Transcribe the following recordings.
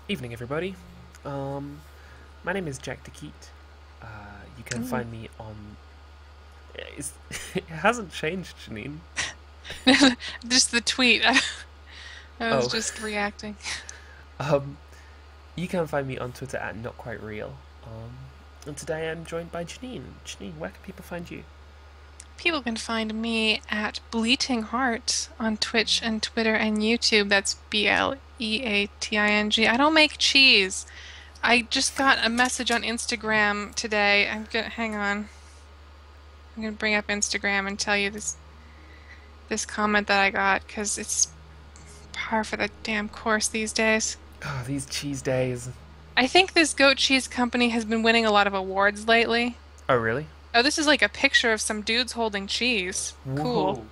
Evening, everybody. Um, my name is Jack DeKeat. You can Mm. find me on. It's, it hasn't changed, Janine. Just the tweet. I was Oh, just reacting. um, you can find me on Twitter at NotQuiteReal. And today I'm joined by Janine. Janine, where can people find you? People can find me at Bleating Heart on Twitch and Twitter and YouTube. That's BLEATING. I don't make cheese. I just got a message on Instagram today. Hang on. I'm gonna bring up Instagram and tell you this comment that I got because it's par for the damn course these days. Oh, these cheese days. I think this goat cheese company has been winning a lot of awards lately. Oh, really? Oh, this is like a picture of some dudes holding cheese. Cool.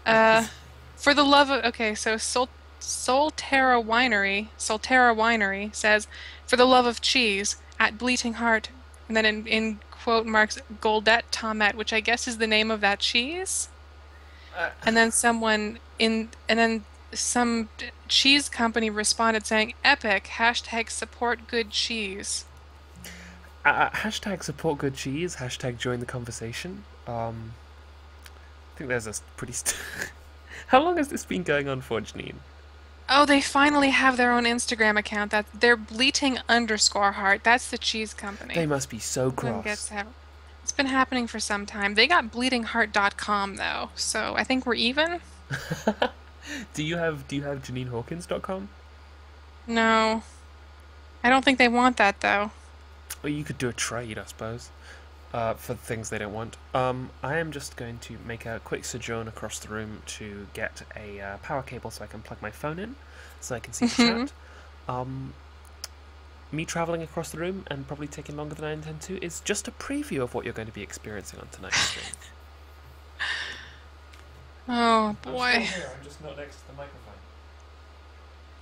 Whoa. Uh, for the love of, okay, so Solterra Winery says, for the love of cheese, at Bleating Heart, and then in quote marks, Goldet Tomet, which I guess is the name of that cheese. Uh, And then and then some cheese company responded saying, epic, hashtag support good cheese. hashtag support good cheese. Hashtag join the conversation. I think there's a pretty. How long has this been going on for, Janine? Oh, they finally have their own Instagram account. They're Bleating_Heart. That's the cheese They company. must be so One gets cross. to have. It's been happening for some time. They got bleedingheart.com though, so I think we're even. Do you have JanineHawkins.com? No, I don't think they want that though. Or you could do a trade, I suppose, for the things they don't want. I am just going to make a quick sojourn across the room to get a power cable so I can plug my phone in, so I can see the chat. Um, Me travelling across the room and probably taking longer than I intend to is just a preview of what you're going to be experiencing on tonight's stream. Oh I'm still boy. here, I'm just not next to the microphone.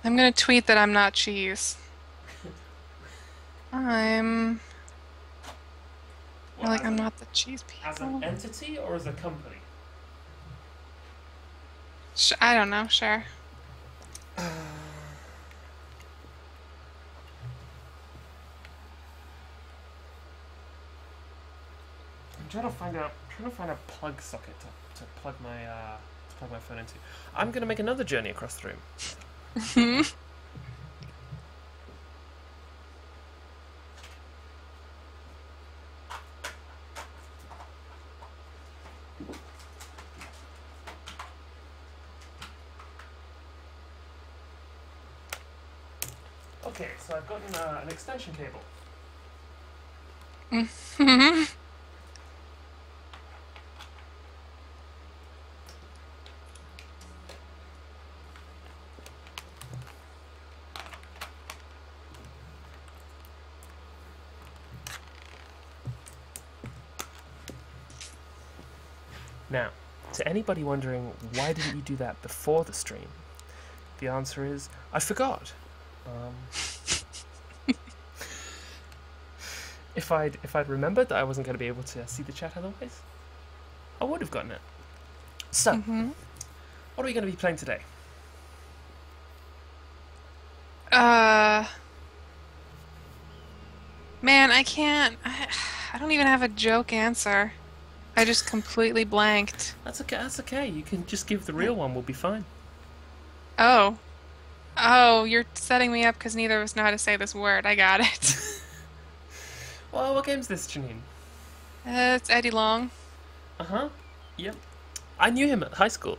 I'm gonna tweet that I'm not cheese. I'm What, like I'm not the cheese as an people. entity or as a company? I don't know, sure. I'm trying to find a plug socket to plug my phone into. I'm gonna make another journey across the room. Okay, so I've gotten an extension cable. Now, to anybody wondering why didn't you do that before the stream, the answer is I forgot. Um, if I'd remembered that I wasn't going to be able to see the chat otherwise, I would have gotten it. So, hmm what are we going to be playing today? Uh, man, I can't. I don't even have a joke answer. I just completely blanked. That's okay. That's okay. You can just give the real one. We'll be fine. Oh. Oh, you're setting me up because neither of us know how to say this word. I got it. Well, what game's this, Janine? It's Eidolon. Uh huh. Yep. I knew him at high school.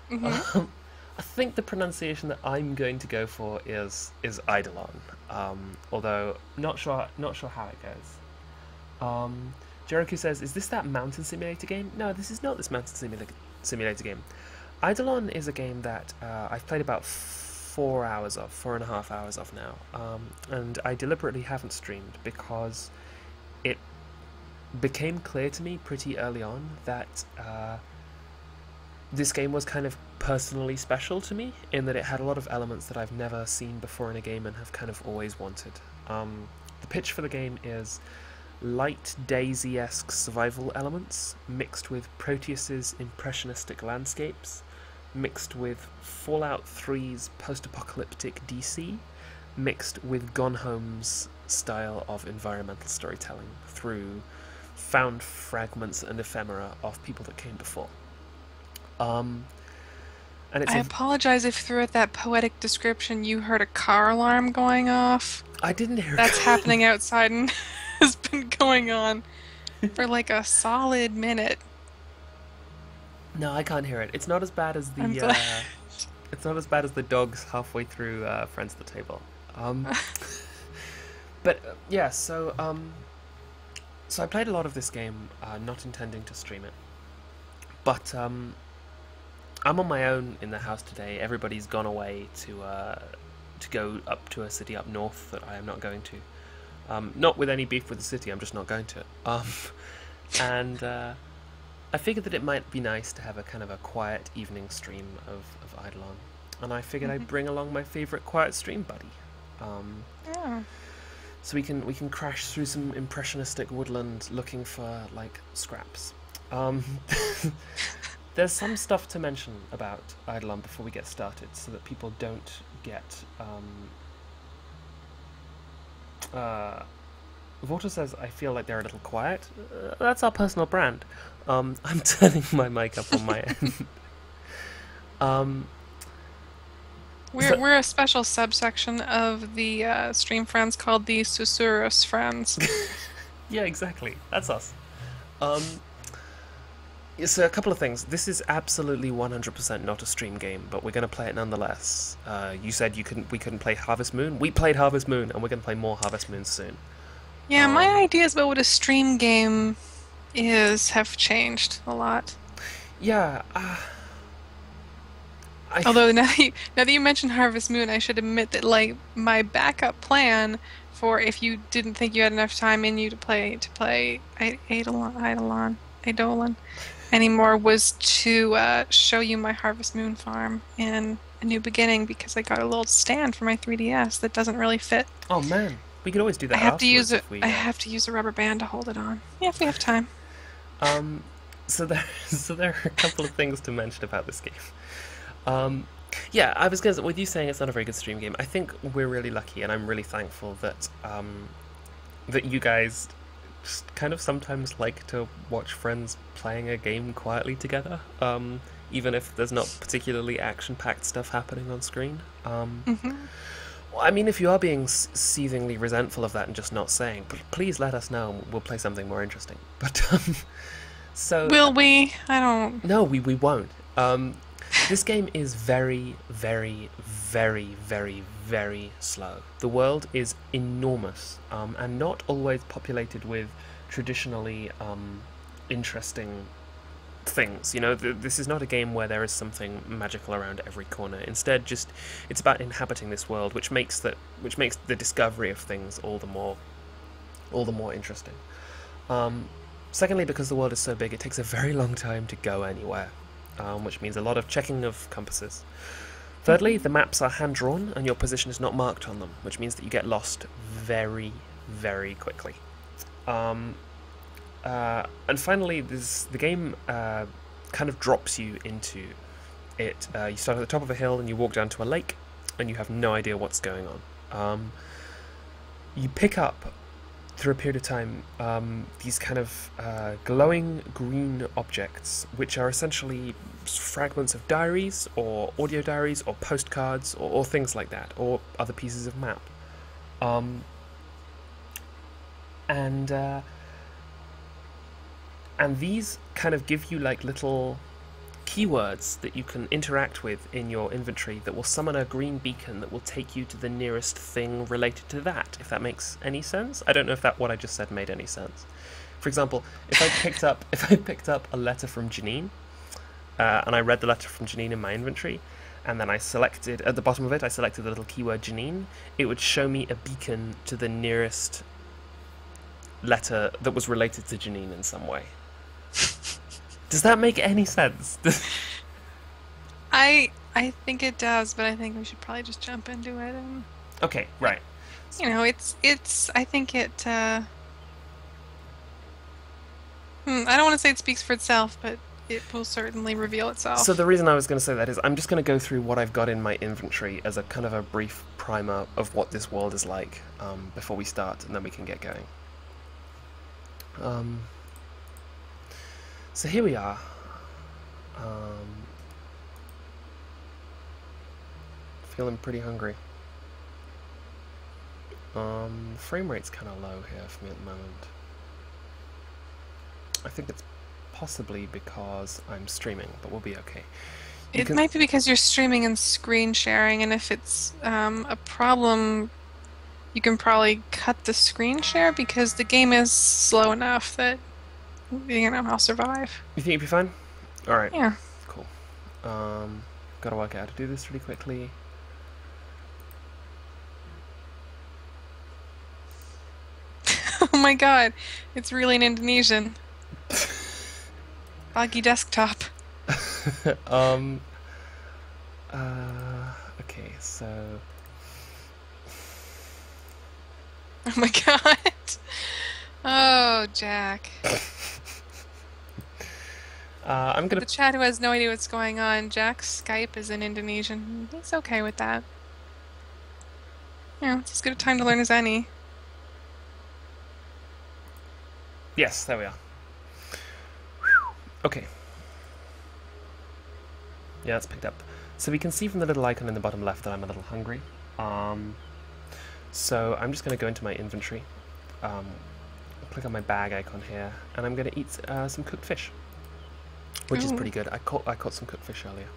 hmm I think the pronunciation that I'm going to go for is Eidolon. Although not sure how it goes. Jericho says, "Is this that mountain simulator game?" No, this is not this mountain simulator game. Eidolon is a game that I've played about 4 hours of, 4.5 hours of now, and I deliberately haven't streamed because it became clear to me pretty early on that this game was kind of personally special to me in that it had a lot of elements that I've never seen before in a game and have kind of always wanted. The pitch for the game is light Daisy-esque survival elements mixed with Proteus's impressionistic landscapes, mixed with Fallout 3's post-apocalyptic DC, mixed with Gone Home's style of environmental storytelling through found fragments and ephemera of people that came before. Um, and it's I a. apologize if throughout that poetic description you heard a car alarm going off. I didn't hear. That's happening outside and has been going on for like a solid minute. No, I can't hear it. It's not as bad as I'm the. glad. It's not as bad as the dogs halfway through Friends at the Table. Um, but yeah, so I played a lot of this game, not intending to stream it, but I'm on my own in the house today. Everybody's gone away to go up to a city up north that I am not going to. Not with any beef with the city, I'm just not going to. And I figured that it might be nice to have a kind of a quiet evening stream of Eidolon. And I figured I'd bring along my favourite quiet stream buddy. Yeah. So we can crash through some impressionistic woodland looking for like scraps. There's some stuff to mention about Eidolon before we get started, so that people don't get. Vorta says, "I feel like they're a little quiet." That's our personal brand. I'm turning my mic up on my end. We're a special subsection of the stream friends called the Susurrus friends. Yeah, exactly. That's us. So a couple of things. This is absolutely 100% not a stream game, but we're going to play it nonetheless. You said we couldn't play Harvest Moon. We played Harvest Moon, and we're going to play more Harvest Moon soon. Yeah, my ideas about what a stream game is have changed a lot. Yeah. Although now that you mentioned Harvest Moon, I should admit that like my backup plan for if you didn't think you had enough time in you to play Eidolon anymore was to show you my Harvest Moon farm in A New Beginning, because I got a little stand for my 3DS that doesn't really fit. Oh man, we could always do that. I have to use afterwards if we, I have to use a rubber band to hold it on. Yeah, if we have time. So there are a couple of things to mention about this game. Yeah, I was going to, with you saying it's not a very good stream game, I think we're really lucky, and I'm really thankful that that you guys just kind of sometimes like to watch friends playing a game quietly together, even if there's not particularly action-packed stuff happening on screen. Well, I mean, if you are being seethingly resentful of that and just not saying, please let us know, and we'll play something more interesting. But so Will we? I don't. no, we won't. This game is very, very, very, very, very slow. The world is enormous, and not always populated with traditionally interesting things. You know, this is not a game where there is something magical around every corner. Instead, just it's about inhabiting this world, which makes the discovery of things all the more interesting. Secondly, because the world is so big, it takes a very long time to go anywhere. Which means a lot of checking of compasses. Thirdly, the maps are hand-drawn and your position is not marked on them, which means that you get lost very, very quickly. And finally, the game kind of drops you into it. You start at the top of a hill and you walk down to a lake, and you have no idea what's going on. You pick up, through a period of time, these kind of glowing green objects, which are essentially fragments of diaries, or audio diaries, or postcards, or things like that, or other pieces of map. And these kind of give you like little keywords that you can interact with in your inventory that will summon a green beacon that will take you to the nearest thing related to that, if that makes any sense. I don't know if what I just said made any sense. For example, if I picked up a letter from Janine, and I read the letter from Janine in my inventory, and then I selected, at the bottom of it, I selected the little keyword Janine, it would show me a beacon to the nearest letter that was related to Janine in some way. Does that make any sense? I think it does, but I think we should probably just jump into it. And okay, right. you know, I think it. I don't want to say it speaks for itself, but it will certainly reveal So itself. the reason I was going to say that is I'm just going to go through what I've got in my inventory as a kind of a brief primer of what this world is like before we start, and then we can get going. So here we are. Feeling pretty hungry. Frame rate's kind of low here for me at the moment. I think it's possibly because I'm streaming, but we'll be okay. It might be because you're streaming and screen sharing, and if it's a problem, you can probably cut the screen share because the game is slow enough that, I'll survive. You think you'll be fine? Alright. Yeah. Cool. Gotta work out how to do this really quickly. Oh my god, it's really an Indonesian. Buggy desktop. Okay, so... Oh my god. Oh, Jack. I'm gonna... The chat who has no idea what's going on, Jack's Skype is in Indonesian. He's okay with that. Yeah, it's as good a time to learn as any. Yes, there we are. Okay. Yeah, that's picked up. So we can see from the little icon in the bottom left that I'm a little hungry. So I'm just going to go into my inventory, click on my bag icon here, and I'm going to eat some cooked fish, which is pretty good. I caught some cooked fish earlier.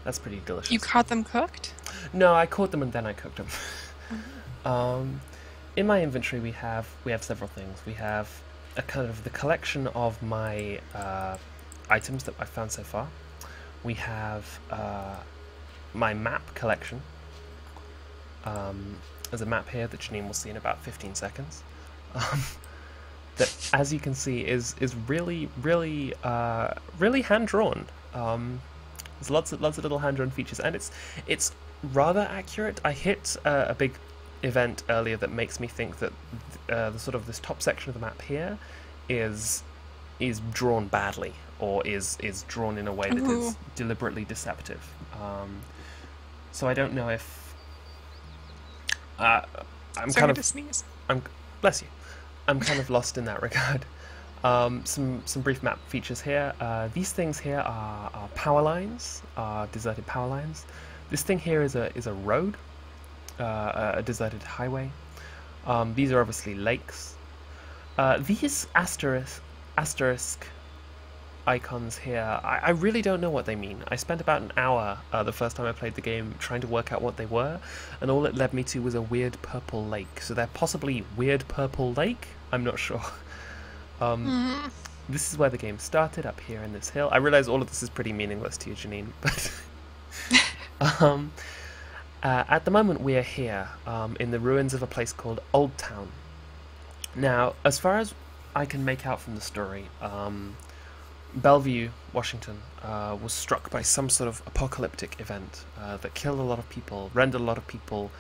That's pretty delicious. You caught them cooked? No, I caught them and then I cooked them. In my inventory, we have several things. We have a kind of the collection of my items that I've found so far. We have my map collection. There's a map here that Janine will see in about 15 seconds. That, as you can see, is really hand drawn. There's lots of little hand drawn features, and it's rather accurate. I hit a big event earlier that makes me think that the sort of this top section of the map here is drawn badly, or is drawn in a way that is deliberately deceptive. So I don't know if bless you. I'm kind of lost in that regard. Some brief map features here. These things here are power lines, deserted power lines. This thing here is a road, a deserted highway. These are obviously lakes. These asterisk icons here, I really don't know what they mean. I spent about an hour the first time I played the game trying to work out what they were, and all it led me to was a weird purple lake. So they're possibly weird purple lake? I'm not sure. This is where the game started, up here in this hill. I realize all of this is pretty meaningless to you, Janine, but at the moment we are here in the ruins of a place called Old Town. Now, as far as I can make out from the story, Bellevue, Washington, was struck by some sort of apocalyptic event that killed a lot of people, rendered a lot of people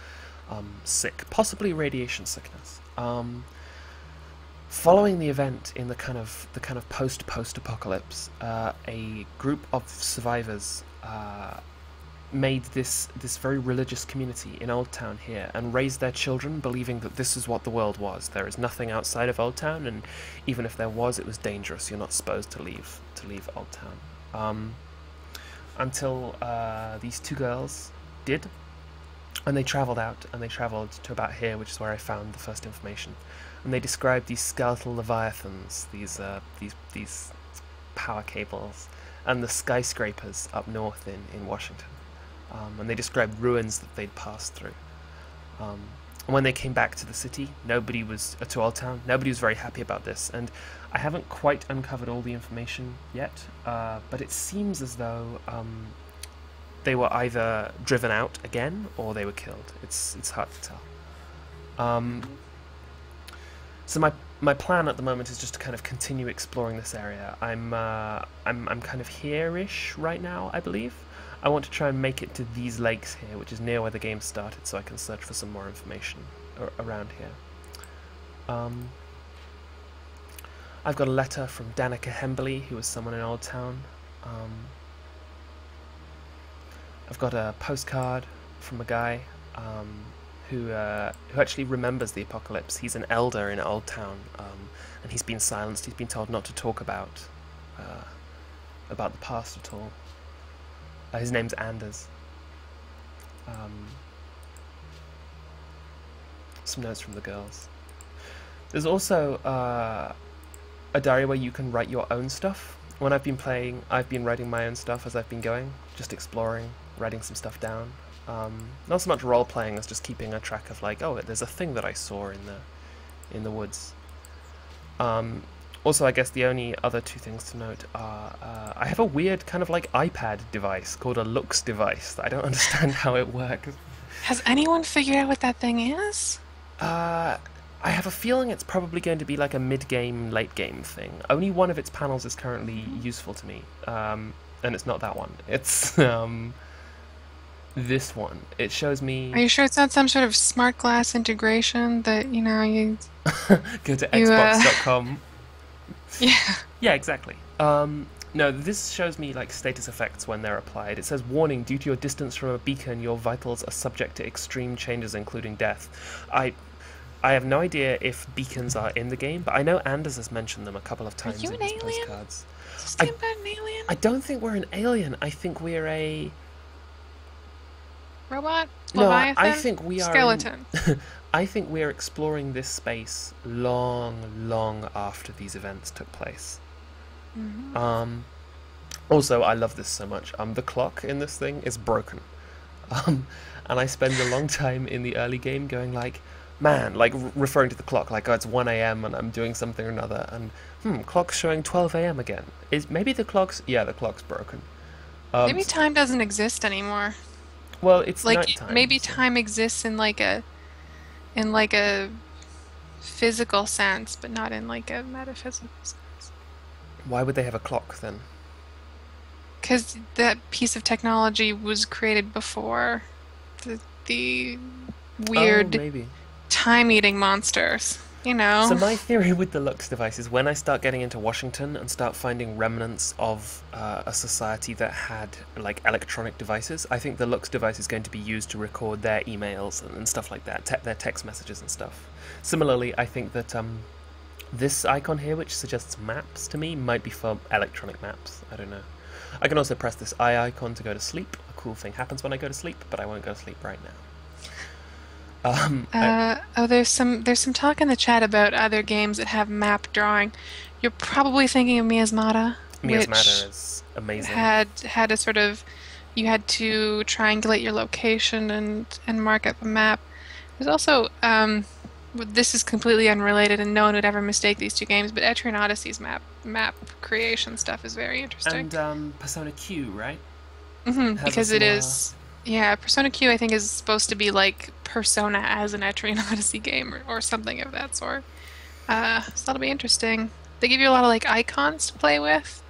sick, possibly radiation sickness. Following the event in the kind of post-apocalypse, a group of survivors made this very religious community in Old Town here and raised their children believing that this is what the world was. There is nothing outside of Old Town, and even if there was, it was dangerous. You're not supposed to leave Old Town. Until these two girls did, and they travelled out, and they travelled to about here, which is where I found the first information. And they described these skeletal leviathans, these power cables, and the skyscrapers up north in Washington. And they described ruins that they'd passed through. And when they came back to the city, to Old Town, nobody was very happy about this. And I haven't quite uncovered all the information yet, but it seems as though they were either driven out again or they were killed. It's hard to tell. So my plan at the moment is just to kind of continue exploring this area. I'm kind of here-ish right now, I believe. I want to try and make it to these lakes here, which is near where the game started, so I can search for some more information around here. I've got a letter from Danica Hemberley, who was someone in Old Town. I've got a postcard from a guy who actually remembers the apocalypse. He's an elder in Old Town, and he's been silenced. He's been told not to talk about the past at all. His name's Anders. Some notes from the girls. There's also a diary where you can write your own stuff. When I've been playing, I've been writing my own stuff as I've been going, just exploring, writing some stuff down. Not so much role playing as just keeping a track of like, oh, there's a thing that I saw in the woods. Also, I guess the only other two things to note are I have a weird kind of like iPad device called a Lux device that I don't understand how it works. Has anyone figured out what that thing is? I have a feeling it's probably going to be like a mid-game, late-game thing. Only one of its panels is currently useful to me, and it's not that one. It's this one. It shows me... Are you sure it's not some sort of smart glass integration that, you know, you... Go to xbox.com. Yeah. Yeah, exactly. No, this shows me like status effects when they're applied. It says, warning, due to your distance from a beacon, your vitals are subject to extreme changes, including death. I have no idea if beacons are in the game, but I know Anders has mentioned them a couple of times in his postcards. Is this game about an alien? I don't think we're an alien. I think we're a... Robot? No, Leviathan? I think we are... Skeleton. I think we're exploring this space long, long after these events took place. Mm-hmm. Also, I love this so much. The clock in this thing is broken. And I spend a long time in the early game going like, man, like referring to the clock, like, oh, it's 1 a.m. and I'm doing something or another, and clock's showing 12 a.m. again. Maybe the clock's broken. Maybe time doesn't exist anymore. Well, it's like nighttime. Maybe so. time exists in like a physical sense, but not in like a metaphysical sense. Why would they have a clock then? Because that piece of technology was created before the weird time-eating monsters, you know. So my theory with the Lux device is when I start getting into Washington and start finding remnants of a society that had like electronic devices, I think the Lux device is going to be used to record their emails and stuff like that, their text messages and stuff. Similarly, I think that this icon here, which suggests maps to me, might be for electronic maps. I don't know. I can also press this eye icon to go to sleep. A cool thing happens when I go to sleep, but I won't go to sleep right now. There's some talk in the chat about other games that have map drawing. You're probably thinking of Miasmata, Miasmata is amazing. Had a sort of, you had to triangulate your location and mark up a map. There's also this is completely unrelated, and no one would ever mistake these two games. But Etrian Odyssey's map creation stuff is very interesting. And Persona Q, right? Mm-hmm, because it is. Yeah, Persona Q I think is supposed to be like Persona as an Etrian Odyssey game or something of that sort. So that'll be interesting. They give you a lot of like icons to play with,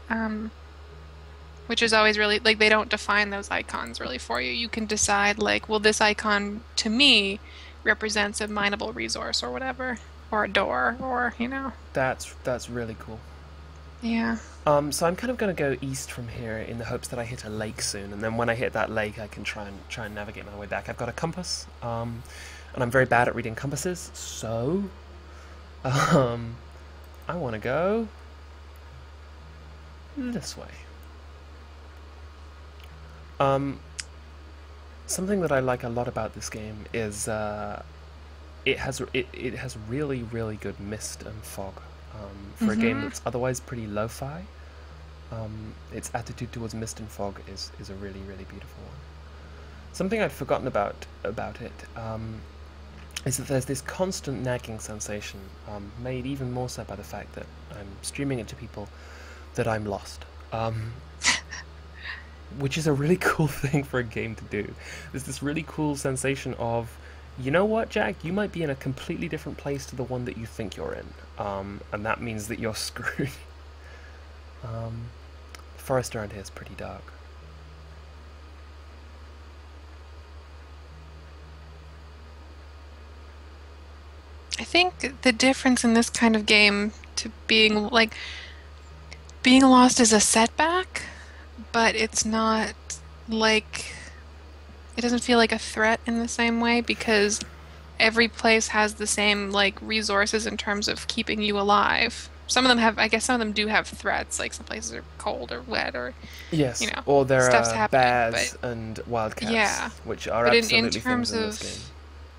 which is always really like they don't define those icons really for you. You can decide like, well, this icon to me represents a mineable resource or whatever, or a door, or you know. That's really cool. Yeah. So I'm kind of going to go east from here in the hopes that I hit a lake soon, and then when I hit that lake, I can try and navigate my way back. I've got a compass, and I'm very bad at reading compasses, so I want to go this way. Something that I like a lot about this game is it has really, really good mist and fog. For a game that's otherwise pretty lo-fi, its attitude towards mist and fog is a really, really beautiful one. Something I'd forgotten about it is that there's this constant nagging sensation, made even more so by the fact that I'm streaming it to people, that I'm lost. Which is a really cool thing for a game to do. There's this really cool sensation of, you know what, Jack? You might be in a completely different place to the one that you think you're in, and that means that you're screwed. The forest around here is pretty dark. I think the difference in this kind of game to being like being lost is a setback, but it's not like it doesn't feel like a threat in the same way because every place has the same like resources in terms of keeping you alive. Some of them have, I guess some of them do have threats, like some places are cold or wet or, you Yes, know, or there stuff's are happening. But bears and wildcats, yeah, which are but in absolutely things terms in this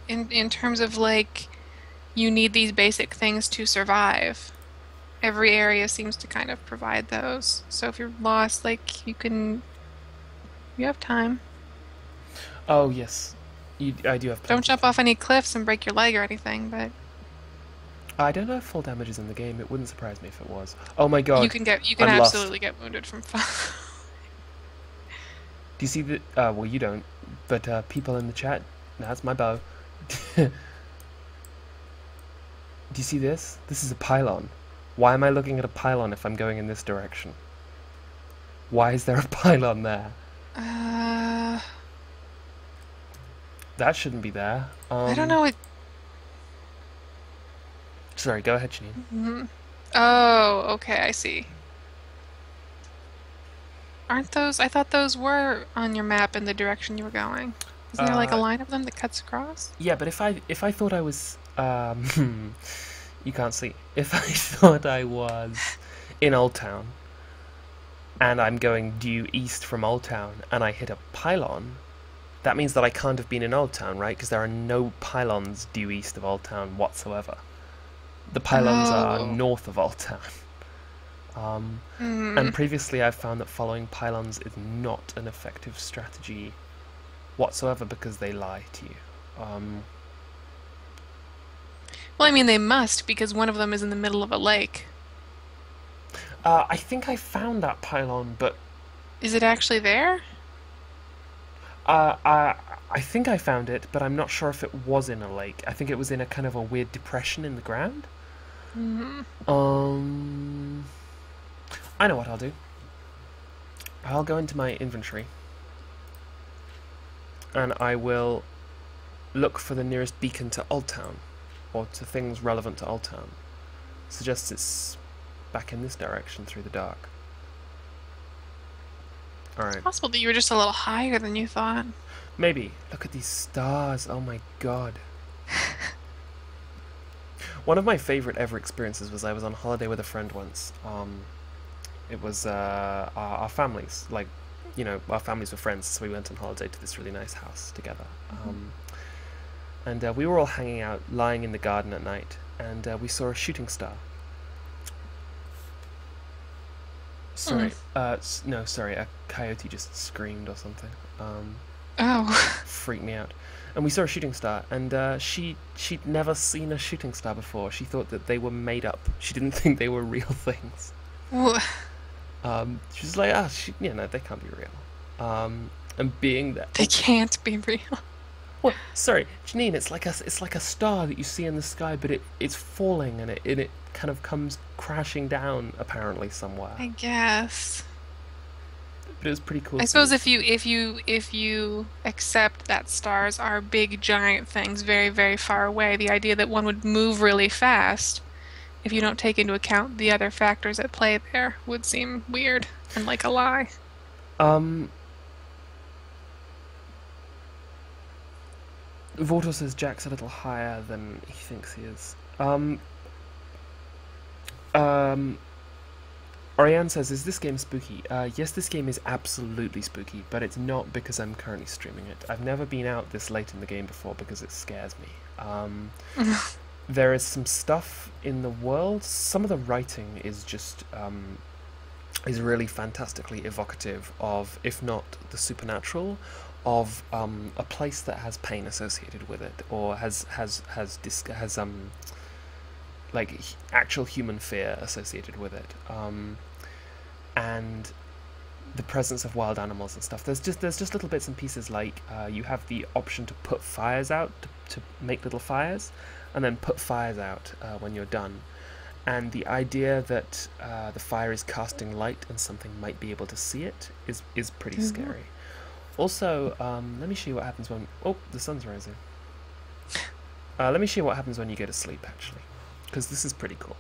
game. of in terms of like you need these basic things to survive. Every area seems to kind of provide those. So if you're lost, like you have time. Oh yes, I do have Don't plenty of jump time. off any cliffs and break your leg or anything, but I don't know if full damage is in the game. It wouldn't surprise me if it was. Oh my god, you can I'm lost. absolutely get wounded from fall. Do you see the? Well, you don't, but people in the chat. That's my bow. Do you see this? This is a pylon. Why am I looking at a pylon if I'm going in this direction? Why is there a pylon there? Uh, That shouldn't be there. I don't know. Sorry, go ahead, Janine. Oh, okay, I see. Aren't those? I thought those were on your map in the direction you were going. Isn't there like a Uh, line of them that cuts across? yeah, but if I thought I was you can't see. If I thought I was in Old Town and I'm going due east from Old Town and I hit a pylon, that means that I can't have been in Old Town, right? Because there are no pylons due east of Old Town whatsoever. The pylons are Oh. north of Old Town. Hmm. And previously I've found that following pylons is not an effective strategy whatsoever because they lie to you. Well, I mean, they must because one of them is in the middle of a lake. I think I found that pylon, but Is it actually there? uh, I, I think I found it, but I'm not sure if it was in a lake. I think it was in a kind of a weird depression in the ground. Hmm. I know what I'll do. I'll go into my inventory and I will look for the nearest beacon to Old Town, or to things relevant to Old Town. Suggests it's back in this direction through the dark. Alright. Possible that you were just a little higher than you thought. Maybe. Look at these stars. Oh my god. One of my favourite ever experiences was I was on holiday with a friend once. It was our families, like, our families were friends, so we went on holiday to this really nice house together. And we were all hanging out, lying in the garden at night, and we saw a shooting star. Sorry, no, sorry, a coyote just screamed or something. Oh. Freaked me out. And we saw a shooting star, and she'd never seen a shooting star before. She thought that they were made up. She didn't think they were real things. She was like, no, they can't be real. And being that, They can't be real. well, sorry, Janine, it's like a star that you see in the sky, but it's falling and it kind of comes crashing down apparently somewhere. I guess. But it was pretty cool. I suppose if you accept that stars are big giant things very, very far away, the idea that one would move really fast, if you don't take into account the other factors at play there, would seem weird and like a lie. Vortal says Jack's a little higher than he thinks he is. Oriane says, is this game spooky? Yes, this game is absolutely spooky, but it's not because I'm currently streaming it. I've never been out this late in the game before because it scares me. There is some stuff in the world. Some of the writing is just is really fantastically evocative of, if not the supernatural, of a place that has pain associated with it, or has like actual human fear associated with it, and the presence of wild animals and stuff. There's just little bits and pieces, like you have the option to put fires out to make little fires, and then put fires out when you're done. And the idea that the fire is casting light and something might be able to see it is pretty scary. Also, let me show you what happens when... Oh, the sun's rising. Let me show you what happens when you go to sleep, actually. Because this is pretty cool.